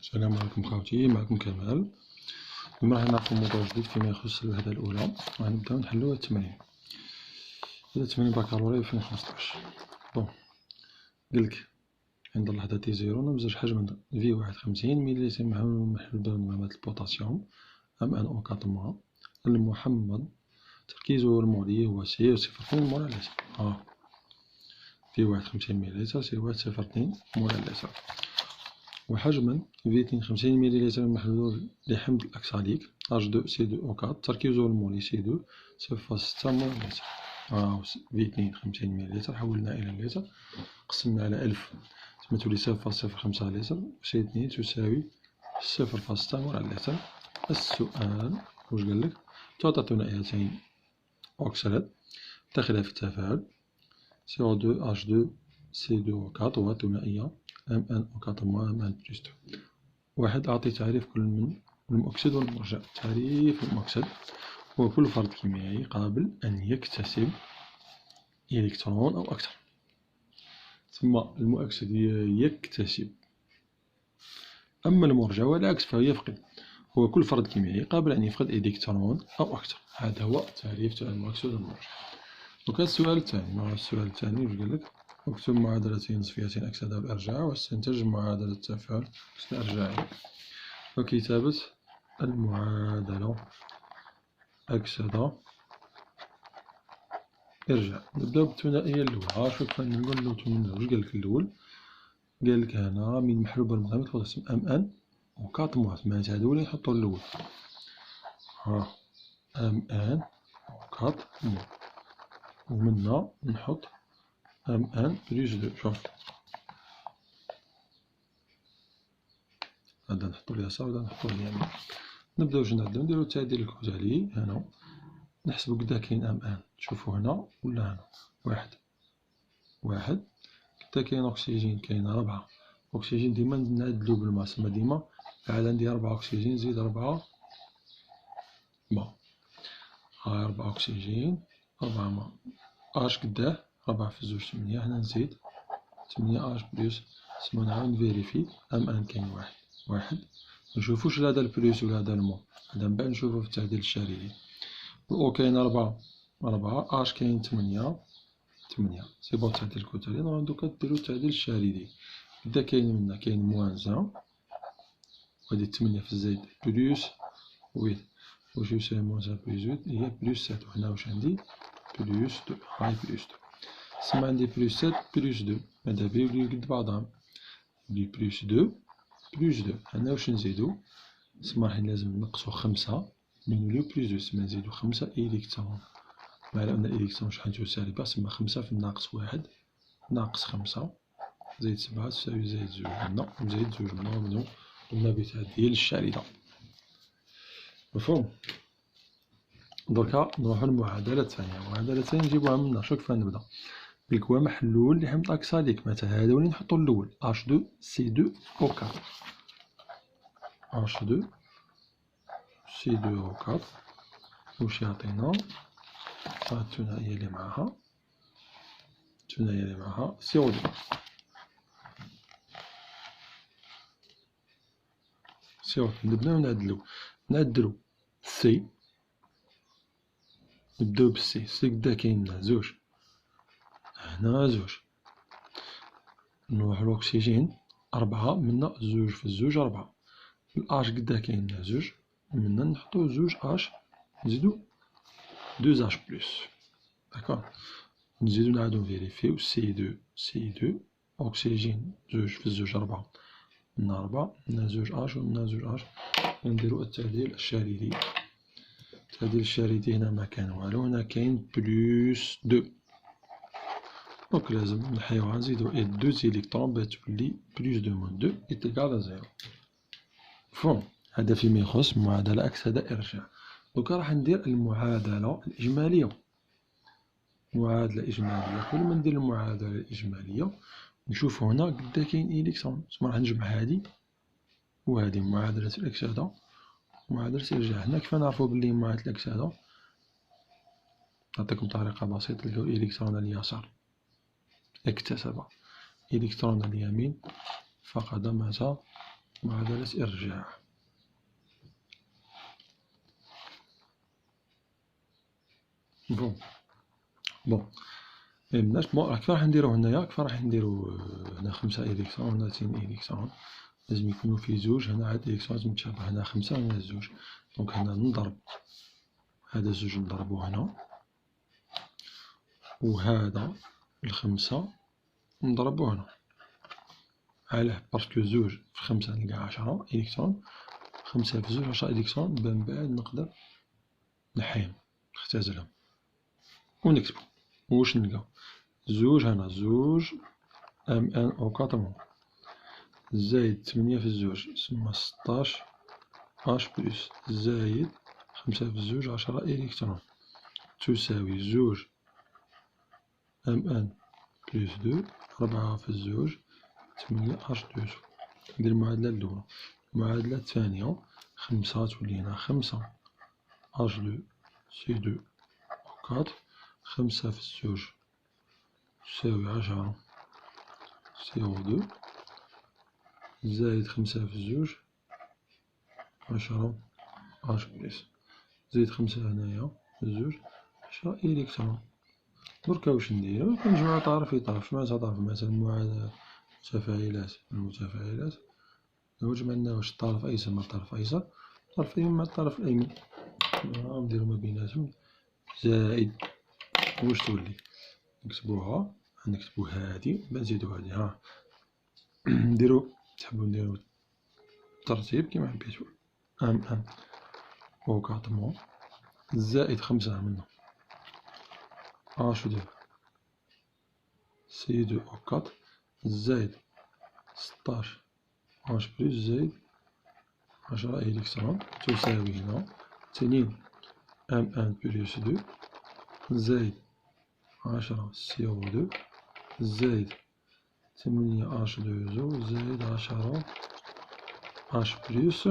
السلام عليكم خوتي، معكم كمال. اليوم راح نعرفو موضوع جديد فيما يخص الوحدة الأولى، وغنبداو نحلو هاد التمرين. هذا التمرين بكالوريا 2015. بون، قالك عند اللحظة تي زيرو نمزج حجم في واحد 50 مليلتر محلول برمضانات البوتاسيوم MnO4- المحمض تركيزه المولي هو سي 0.2 مول على لتر. في واحد 50 مليلتر سي واحد 0.2 مول على لتر. وحجما في 52 مليلتر من محلول لحمض الأكساليك H2CO4 تركيزه المولي C2 0.6 مول لتر. في 52 مليلتر حولنا إلى اللتر، قسمنا على 1000 تما تولي 0.05 لتر، C2 تساوي 0.6 مول على لتر. السؤال واش قالك؟ تعطى ثنائيتين أكسالات تختلف التفاعل CO2 H2 C2O4 وثنائية MnO4- Mn+2. واحد أعطي تعريف كل من المؤكسد والمرجع. تعريف المؤكسد هو كل فرد كيميائي قابل أن يكتسب إلكترون أو أكثر. ثم المؤكسد يكتسب. أما المرجع والعكس فهو يفقد. هو كل فرد كيميائي قابل أن يفقد إلكترون أو أكثر. هذا هو تعريف تاع المؤكسد والمرجع. وكان السؤال الثاني، السؤال الثاني واش قالك؟ اكتب معادلتين نصفيتين أكسدة والإرجاع واستنتج معادلة التفاعل الإرجاعي. وكتابة المعادلة أكسدة إرجاع. نبداو بالثنائية الأولى. شوف نقول له واش قالك الأول؟ قالك هنا من محلول برمغانات البوتاسيوم MnO4- معناتها هادو اللي نحطو الأول. MnO4- ومنا نحط Mn+2. شوف هذا نحطو اليسار وهذا نحطو اليمين. نبداو واش نعدلو؟ نديرو التعديل الكوزالي هنا، نحسبو قدا كاين Mn. شوفو هنا ولا هنا، واحد قدا كاين أكسجين، كاين 4 أكسجين. ديما نعدلو بالماس، ديما عاد عندي 4 أكسجين زيد 4 ما. 4 أكسجين 4 ما. اش قداه 4 في 2 8. هنا نزيد 8 اش بلس. تسمى نعاود نفيريفي Mn كاين واحد. منشوفوش هذا البلوس ولا هذا المو، هذا من بعد نشوفو في التعديل الشريطي. الأو كاين 4 اش كاين 8 سي بون. التعديل الكوتالي دوكا ديرو التعديل الشريطي. بدا كاين منا كاين موان 1 وهادي 8 في الزايد بلوس 8. واش يساوي موان 1 بلوس 8 هي بلوس 7. وهنا واش عندي؟ بلوس 2. هاي بلوس 2. تسمى عندي بلوس 7 بلوس 2. مادابيا يوليو قد بعضهم. يولي بلوس 2 بلوس 2. هنا واش نزيدو؟ تسمى راح لازم نقصو 5 نوليو بلوس 2. تسمى نزيدو 5 إلكترون. على أن الإلكترون شحال تساوي؟ تسمى 5 في الناقص 1 ناقص 5 زائد 7 تساوي زائد 2. هنا زائد 2. قمنا بتعديل الشريطة. مفهوم؟ دركا نروحو للمعادلة الثانية. المعادلة الثانية نجيبوها منا. شوف كيف نبدا. قالك هو محلول لحمض أكساليك، معناتها هذا هو اللي نحطو الأول H2C2O4. H2C2O4 واش يعطينا؟ الثنائية اللي معاها CO2. نبداو نعدلو سي. نبداو بالسي. سي قدا كاين لنا 2 هنا 2. نروحو الأكسجين 4 منا 2 في 2 4. الأش قدا كاين لنا 2 منا نحطو 2 أش نزيدو 2 أش بلس. داكوغ. نزيدو نعاودو نفيريفيو C2 أكسجين 2 في 2 4 منا 4 منا 2 أش ومنا 2 أش. نديرو التعديل الشريطي. التعديل الشريطي هنا مكان والو، هنا كاين بلوس 2. دونك لازم نحيوها نزيدو 2 إلكترون باش تولي بلوس 2 موان 2 إيكال 0. مفهوم؟ هذا فيما يخص معادلة أكسدة إرجاع. دوكا راح ندير المعادلة الإجمالية. كل ما ندير المعادلة الإجمالية نشوف هنا قدا كاين إلكترون. تسمى راح نجمع هادي وهادي، معادلة الأكسدة ومعادلة الإرجاع. هنا كيف نعرفو بلي معادلة الأكسدة؟ نعطيكم طريقة بسيطة. تلقاو الإلكترون اليسار اكتسب، إلكترون اليمين فقد. ماذا؟ معادلة إرجاع. بون ميمناش. كيف راح نديرو هنايا؟ كيف راح نديرو هنا 5 إليكترون هنا 2 إليكترون، لازم يكونو في زوج. هنا عاد إليكترون لازم تشابه، هنا 5 هنا زوج. دونك هنا نضرب هذا زوج نضربو هنا، وهذا الخمسة نضربو هنا. علاه؟ باسكو زوج في 5 نلقى 10 إليكترون، 5 في زوج 10 إليكترون. من بعد نقدر نحيهم نختزلهم ونكتبو. واش نلقاو؟ زوج هنا زوج ام ان او كاترون زايد 8 في زوج تسمى 16 اش بلس زايد 5 في زوج 10 إلكترون تساوي زوج ام ان بلس 2 4 في زوج 8 اش دوز. ندير المعادلة الأولى. المعادلة الثانية 5 تولي هنا 5 اش دو سي دو او 4 5 في زوج تساوي 10 سي او 2 زايد 5 في زوج 10 اش بلس زايد 5 هنايا زوج 10 إلكترون. دركا واش ندير؟ كنجمعو طرف في طرف. معناتها طرف مثلا المتفاعلات لو جمعناوش الطرف أيسر مع الطرف أيسر، الطرف الأيمن مع الطرف الأيمن، نديرو ما بيناتهم زائد. واش تولي؟ نكتبوها، نكتبو هادي بعد نزيدو هادي. ها نديرو تحبو نديرو الترتيب كيما حبيتو. ان او كاتمون زائد 5 منه اش دو سي دو او 4 زائد 16 اش بلس زائد 10 إلكترون تساوي هنا 2 ام ان بلس 2 زائد 10 سي او 2 زائد 8 اش دو زو زائد 10 اش بلس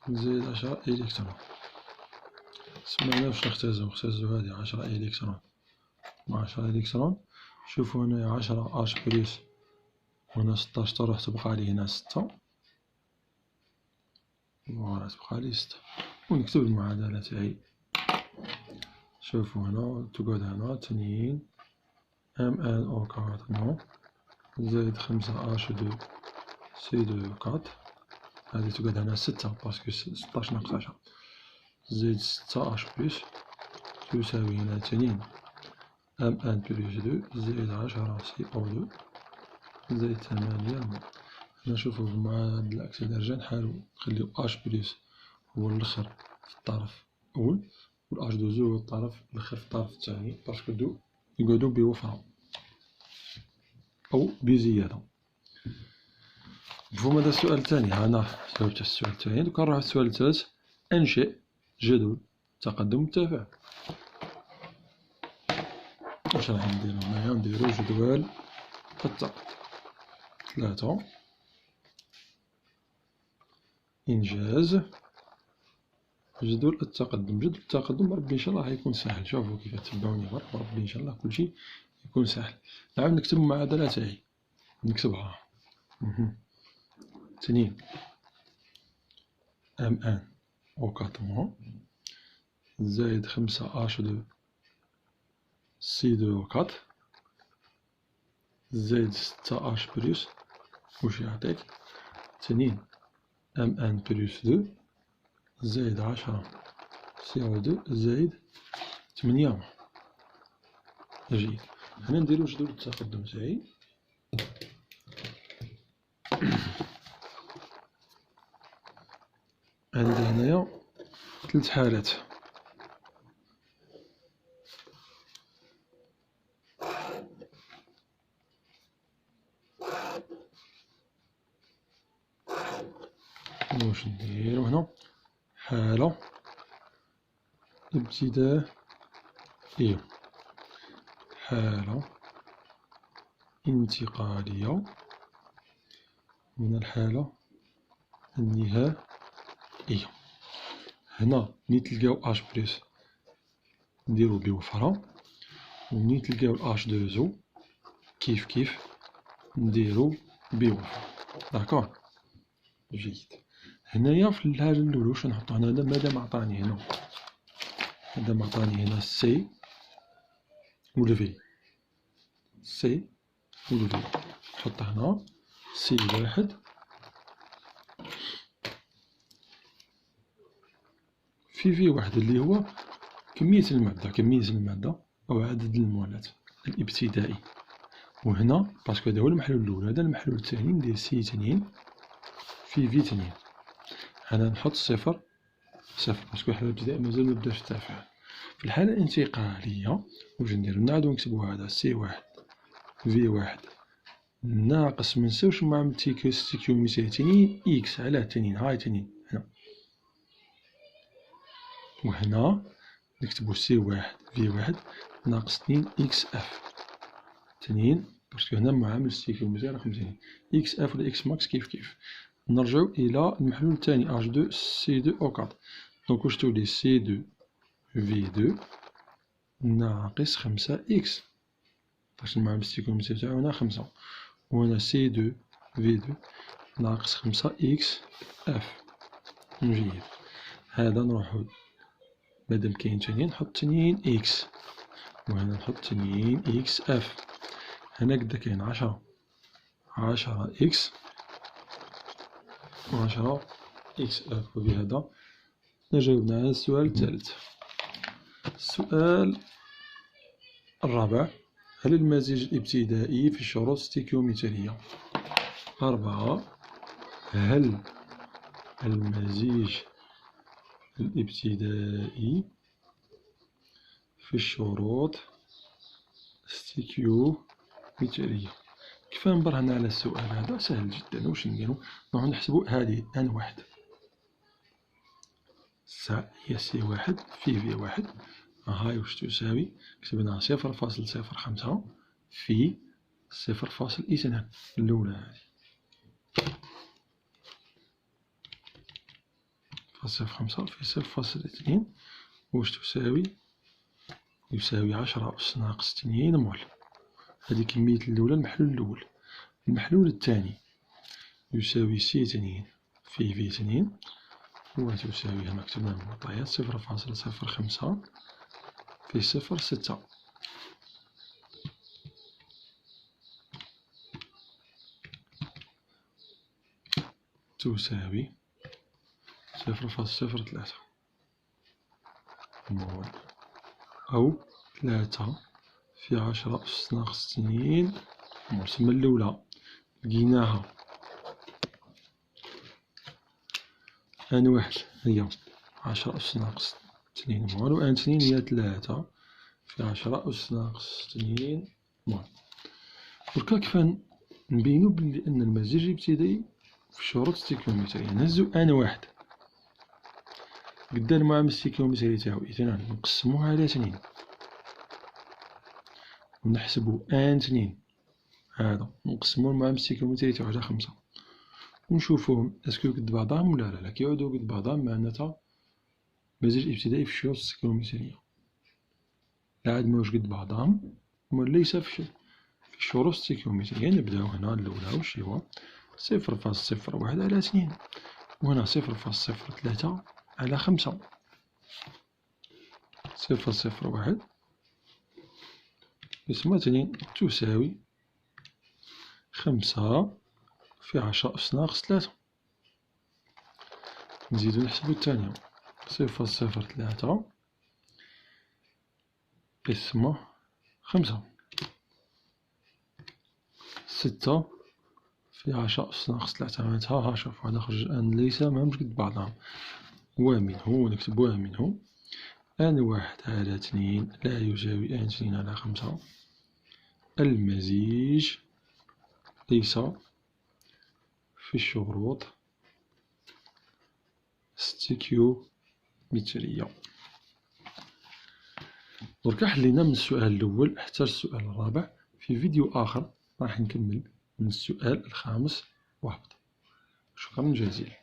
زائد 10 إلكترون. سمعنا باش نختزلو هادي 10 إلكترون مع 10 إلكترون. شوفو هنايا 10 اش بلس وهنا 16 تروح تبقى لي هنا 6. فوالا تبقى لي 6. ونكتب المعادلة تاعي. شوفو هنا تقعد هنا 2 ام ان او 4 زائد 5 اش دو سي دو 4 هادي تقعد هنا 6 باسكو 16 ناقص 10 زائد 6 اش بلس تساوي هنا 2 ام ان بلس 2 زائد 10 سي او 2 زائد 8. نشوفو المعادلة العكس درجة نحاولو نخليو اش بلس هو اللخر في الطرف الأول والاش دو زو هو الطرف اللخر في الطرف الثاني باسكو دو يقعدو بوفرة أو بزيادة. مفهوم هذا السؤال الثاني؟ أنا جاوبت السؤال الثاني. دوكا نروحو للسؤال الثالث. أنشئ جدول تقدم التفاعل. واش راح نديرو هنايا؟ نديرو جدول التقدم. 3 إنجاز جدول التقدم. جدول التقدم ربي إن شاء الله حيكون سهل. شوفو كيف تبعوني برك ربي إن شاء الله كلشي يكون سهل. نعاود نكتب المعادلة تاعي نكتبها 2 ام ان او 4 زائد 5 اش دو سي دو او 4 زائد 6 اش بلس واش يعطيك 2 ام ان بلس 2 زائد 10 سي او 2 زائد 8. جيد. هنا نديرو جدول التقدم تاعي. عندي هنايا 3 حالات. واش نديرو هنا؟ حالة ابتدائية، حالة انتقالية من الحالة النهائية. هنا ملي تلقاو اش بلس نديرو بوفرة، وملي تلقاو اش دو زو كيف نديرو بوفر. داكور جيد. هنايا في الحاجة الأولى واش نحطو هنا؟ مادام عطاني هنا، مادام عطاني هنا سي و في، سي و في، نحط هنا سي واحد في واحد اللي هو كمية المادة أو عدد المولات الابتدائي. وهنا باسكو هذا هو المحلول الأول، هذا المحلول الثاني ندير سي اثنين في اثنين. هنا نحط صفر باسكو الحالة الابتدائية مازال مبداش التفاعل. في الحالة الانتقالية واش ندير؟ نعاودو نكتبو هذا سي واحد في واحد ناقص منساوش معامل ستيكيومترية تنين إكس على تنين، هاي تنين هنا. وهنا نكتبو سي واحد في واحد ناقص تنين إكس أف تنين، باسكو هنا معامل ستيكيومترية رقم تنين. إكس أف ولا إكس ماكس كيف. نرجعو إلى المحلول الثاني اش دو سي دو أو كاط. دونك واش تولي سي دو في دو ناقص خمسة إكس، باش المعامل ستيكيومترية تاعو هنا خمسة. وهنا سي دو في دو ناقص خمسة إكس أف. جيد. هذا نروحو مادام كاين تنين نحط تنين إكس، وهنا نحط تنين إكس أف. هنا قدا كاين عشرة إكس وعشرة إكس أف. وبهذا نجاوبنا على السؤال الثالث. السؤال الرابع: هل المزيج الابتدائي في الشروط ستيكيومترية؟ أربعة: هل المزيج الابتدائي في الشروط ستيكيومترية. كيف نبرهن على السؤال هذا؟ سهل جدا. واش نديرو؟ نروحو نحسبو هذه ان واحد هي سي واحد في واحد، هاي واش تساوي؟ كتبناها 0.05 في 0.2 الأولى هذه 0.5 في 0.2 واش تساوي؟ يساوي 10 أس ناقص 2 مول. هذه كمية الأولى المحلول الأول. المحلول الثاني يساوي سي 2 في 2 وتساوي هنا كتبنا المعطيات 0.05 في 0.6 تساوي 0.03 مول، أو 3 في 10 أس ناقص 2 مول. تسمى الأولى لقيناها ان واحد هي 10 أس ناقص 2 مول، و ان اثنين هي 3 في 10 أس ناقص 2 مول. دركا كيف نبينو بلي أن المزيج الابتدائي في الشروط ستيكيومترية؟ نهزو ان واحد قدا المعامل الستيكيومتري تاعو اثنان نقسموه على 2 ونحسبو ان 2 هذا نقسمو المعامل الستيكيومتري تاعو على 5 ونشوفوهم اسكو قد بعضهم ولا لا. كي يعودو قد بعضهم معناتها مزيج ابتدائي في الشروط الستيكيومترية. لا عاد ماهوش قد بعضهم وليس في الشروط الستيكيومترية. نبداو هنا الأولى واش هو 0.01 على 2 وهنا 0.03 على 5. 0.01 يسمى 2 تساوي 5 في 10 أس ناقص 3. نزيدو نحسبو الثانية 0.03 يسمى 5. 6 في 10 أس ناقص 3 معناتها ها شوف هذا خرج أن ليس ماهمش قد بعضهم. ومنه نكتب ومنه ان واحد على 2 لا يساوي ان 2 على 5. المزيج ليس في الشروط ستيكيومترية. دركا حلينا من السؤال الأول حتى السؤال الرابع. في فيديو آخر راح نكمل من السؤال الخامس وهبط. شكرا جزيلا.